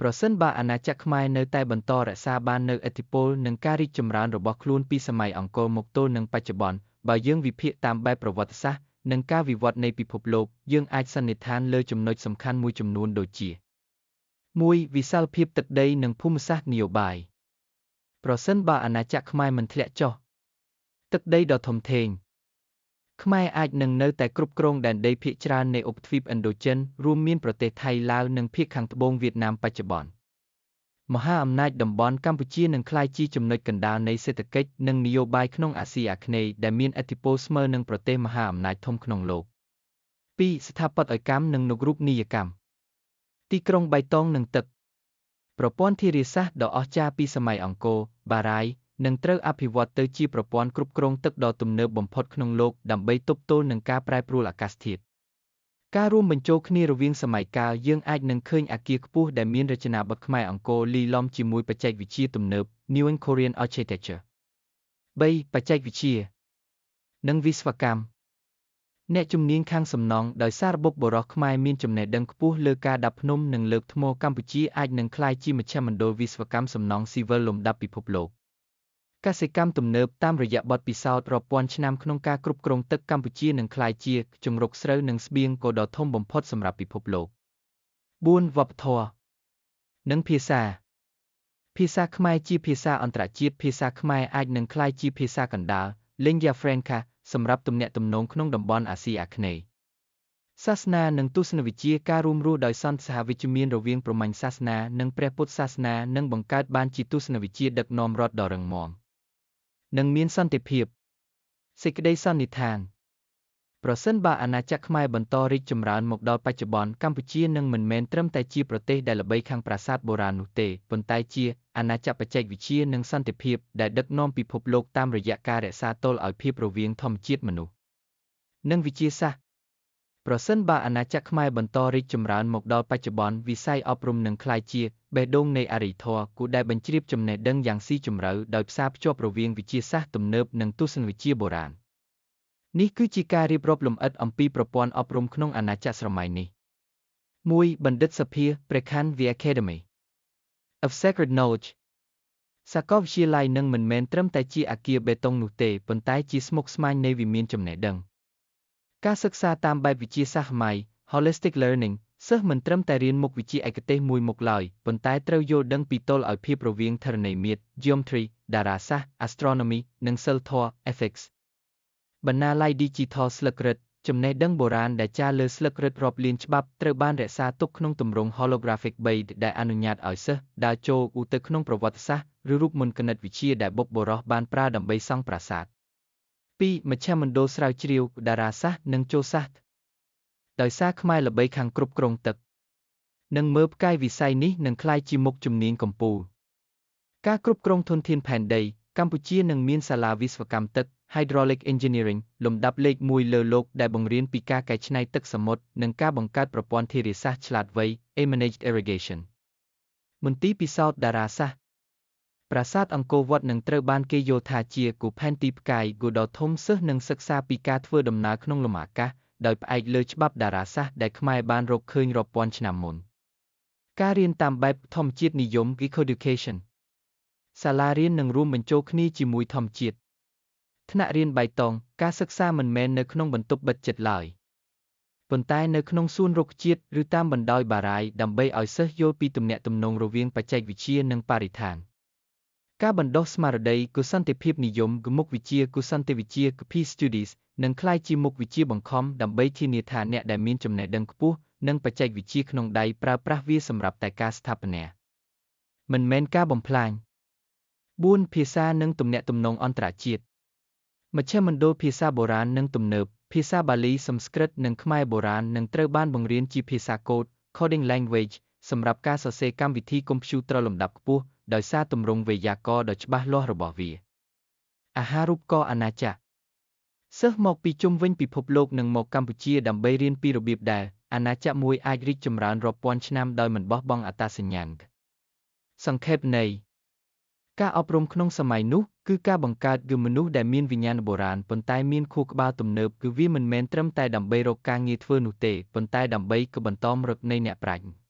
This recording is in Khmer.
ប្រសិនបើអាណាចក្រខ្មែរនៅតែបន្តរក្សាបាននូវឥទ្ធិពលនិងការរីកចម្រើនរបស់ខ្លួនពីសម័យអង្គរមកទល់នឹងបច្ចុប្បន្ន បើយើងវិភាគតាមបែបប្រវត្តិសាស្ត្រនិងការវិវត្តនៃពិភពលោក យើងអាចសន្និដ្ឋានលើចំណុចសំខាន់មួយចំនួនដូចជា 1. វិសាលភាពទឹកដីនិងភូមិសាស្ត្រនយោបាយ ប្រសិនបើអាណាចក្រខ្មែរមិនធ្លាក់ចុះទឹកដីដ៏ធំធេង ខ្មែរអាចនឹងនៅតែគ្រប់គ្រងដែនដីភាគច្រើននៃឧបទ្វីបឥណ្ឌូចិន រួមមានប្រទេសថៃ ឡាវ និងភាគខាងត្បូងវៀតណាមបច្ចុប្បន្ន មហាអំណាចតំបន់កម្ពុជានឹងក្លាយជាចំណុចកណ្ដាលនៃសេដ្ឋកិច្ចនិងនយោបាយក្នុងអាស៊ីអាគ្នេយ៍ដែលមានឥទ្ធិពលស្មើនឹងប្រទេសមហាអំណាចធំក្នុងលោក 2. ស្ថាបត្យកម្មនិងនុករូបនីយកម្ម ទីក្រុងបៃតងនិងទឹក ប្រព័ន្ធធារាសាស្ត្រដ៏អស្ចារ្យពីសម័យអង្គរ បារាយណ៍ នឹងត្រូវអភិវឌ្ឍទៅជាប្រព័ន្ធគ្រប់គ្រងទឹកដ៏ទំនើបបំផុតក្នុងលោកដើម្បីទប់ទល់នឹងការប្រែប្រួលអាកាសធាតុ ការរួមបញ្ចូលគ្នារវាងសម័យកាលយើងអាចនឹងឃើញអគារខ្ពស់ដែលមានរចនាបថខ្មែរអង្គរលាយឡំជាមួយបច្ចេកវិទ្យាទំនើប New Korean Architecture. 3. បច្ចេកវិទ្យានិងវិស្វកម្ម អ្នកជំនាញខាងសំណង់ដោយសាររបបបុរសខ្មែរមានចំណេះដឹងខ្ពស់លើការដាប់ភ្នំនិងលើកថ្មកម្ពុជាអាចនឹងក្លាយជាមជ្ឈមណ្ឌលវិស្វកម្មសំណង់ស៊ីវិលលំដាប់ពិភពលោក កសិកម្មទំនើបតាមរយៈបទពិសោធន៍រាប់ពាន់ឆ្នាំក្នុងការគ្រប់គ្រងទឹកកម្ពុជានឹងក្លាយជាជង្រុកស្រូវនិងស្បៀងគោដ៏ធំបំផុតសម្រាប់ពិភពលោក 4. វប្បធម៌និងភាសា ភាសាខ្មែរជាភាសាអន្តរជាតិភាសាខ្មែរអាចនឹងក្លាយជាភាសាកណ្ដាល Lingua Franca សម្រាប់ទំនាក់ទំនងក្នុងតំបន់អាស៊ីអាគ្នេយ៍ សាសនានិងទស្សនវិជ្ជាការរួមរស់ដោយសន្តិសហវិជ្ជមានរវាងព្រហ្មញ្ញសាសនានិងព្រះពុទ្ធសាសនានឹងបង្កើតបានជាទស្សនវិជ្ជាដឹកនាំរដ្ឋដ៏រឹងមាំ និងមានសន្តិភាព សេចក្តីសន្និដ្ឋាន ប្រសិនបើអាណាចក្រខ្មែរបន្តរីកចម្រើនមកដល់បច្ចុប្បន្នកម្ពុជានឹងមិនមែនត្រឹមតែជាប្រទេសដែលល្បីខាងប្រាសាទបុរាណនោះទេប៉ុន្តែជាអាណាចក្របច្ចេកវិទ្យានិងសន្តិភាពដែលដឹកនាំពិភពលោកតាមរយៈការរក្សាតុល្យភាពរវាងធម្មជាតិមនុស្សនិងវិទ្យាសាស្ត្រ ប្រសិនបើអាណាចក្រខ្មែរបន្តរីកចម្រើនមកដល់បច្ចុប្បន្នវិស័យអប់រំនឹងក្លាយជាបេះដូងនៃអរិយធម៌គូដែលបញ្ជ្រាបចំណេះដឹងយ៉ាងស៊ីជម្រៅដោយផ្សារភ្ជាប់រវាងវិទ្យាសាស្ត្រទំនើបនិងទស្សនវិជ្ជាបុរាណ នេះគឺជាការរៀបរាប់លម្អិតអំពីប្រព័ន្ធអប់រំក្នុងអាណាចក្រសម័យនេះ 1. បណ្ឌិតសភាព្រះខ័ន The Academy of Sacred Knowledge សាកលវិទ្យាល័យនឹងមិនមែនត្រឹមតែជាអគារបេតុងនោះទេប៉ុន្តែជាស្មុគស្មាញនៃវិមានចំណេះដឹង ការសិក្សាតាមបែបវិទ្យាសាស្ត្រម៉ៃ Holistic Learning សិស្សមិនត្រឹមតែរៀនមុខវិជ្ជាឯកទេសមួយមុខឡើយប៉ុន្តែត្រូវយល់ដឹងពីតុល្យភាពរវាងធរណីមាត្រ Geometry តារាសាស្ត្រ Astronomy និងសីលធម៌ Ethics បណ្ណាល័យ Digital ស្លឹករឹតចំណេះដឹងបុរាណដែលចារលើស្លឹករឹតរាប់លានច្បាប់ត្រូវបានរក្សាទុកក្នុងទម្រង់ Holographic 3 ដែលអនុញ្ញាតឲ្យសិស្សដើរចូលទៅក្នុងប្រវត្តិសាស្ត្រឬរូបមន្តគណិតវិទ្យាដែលបុព្វបុរសបានប្រើដើម្បីសង់ប្រាសាទ 2. មជ្ឈមណ្ឌលស្រាវជ្រាវតារាសាស្ត្រនិងចូលសាស្ត្រដោយសារខ្មែរល្បីខាងគ្រប់គ្រងទឹកនិងមើលផ្កាយវិស័យនេះនឹងក្លាយជាមុខជំនាញកំពូល ការគ្រប់គ្រងធនធានផែនដីកម្ពុជានឹងមានសាលាវិស្វកម្មទឹក Hydraulic Engineering លំដាប់លេខ1លើលោកដែលបង្រៀនពីការកែច្នៃទឹកសមុទ្រនិងការបង្កើតប្រព័ន្ធធារាសាស្ត្រឆ្លាតវៃ Managed Irrigation មន្ទីរពិសោធន៍តារាសាស្ត្រប្រាសាទអង្គរវត្តនឹងត្រូវបានគេយល់ថាជាគូផែនទីផ្កាយគូដ៏ធំសិស្សនឹងសិក្សាពីការធ្វើដំណើរក្នុងលំអាកាសដោយផ្អែកលើច្បាប់តារាសាស្ត្រដែលខ្មែរបានរកឃើញរាប់ពាន់ឆ្នាំមុន ការរៀនតាមបែបធម្មជាតិនិយម Eco-education សាលារៀននឹងរួមបញ្ចូលគ្នាជាមួយធម្មជាតិ ថ្នាក់រៀនបៃតងការសិក្សាមិនមែននៅក្នុងបន្ទប់បិទជិតឡើយប៉ុន្តែនៅក្នុងសួនរុក្ខជាតិឬតាមបណ្ដោយបារាយណ៍ដើម្បីឲ្យសិស្សយល់ពីទំនាក់ទំនងរវាងបច្ចេកវិទ្យានិងបរិស្ថាន ការបណ្ដុះស្មារតីគូសន្តិភាពនិយមគឺមុខវិជ្ជាគូសន្តិវិទ្យា Peace Studies នឹងក្លាយជាមុខវិជ្ជាបង្ខំដើម្បីធានាថាអ្នកដែលមានចំណេះដឹងខ្ពស់និងបច្ចេកវិទ្យាក្នុងដៃប្រើប្រាស់វាសម្រាប់តែការស្ថាបនាមិនមែនការបំផ្លាញ 4. ភាសានិងទំនាក់ទំនងអន្តរជាតិមជ្ឈមណ្ឌលភាសាបុរាណនិងទំនើបភាសាបាលីសំស្ក្រឹតនិងខ្មែរបុរាណនឹងត្រូវបានបង្រៀនជាភាសាកូដ Coding Language សម្រាប់ការសរសេរកម្មវិធីកុំព្យូទ័រលំដាប់ខ្ពស់ដោយសារទម្រង់វេយ្យាករណ៍ដ៏ច្បាស់លាស់របស់វា អាហារូបករណ៍អាណាចក្រសិស្សមកពីជុំវិញពិភពលោកនឹងមកកម្ពុជាដើម្បីរៀនពីរបៀបដែលអាណាចក្រមួយអាចរីកចម្រើនរាប់ពាន់ឆ្នាំដោយមិនបោះបង់អត្តសញ្ញាណ សង្ខេបន័យការអប់រំក្នុងសម័យនោះគឺការបង្កើតគឺមនុស្សដែលមានវិញ្ញាណបុរាណប៉ុន្តែមានខួរក្បាលទំនើបគឺវាមិនមែនត្រឹមតែដើម្បីរកការងារធ្វើនោះទេប៉ុន្តែដើម្បីកបន្តមរតកនៃអ្នកប្រាជ្ញ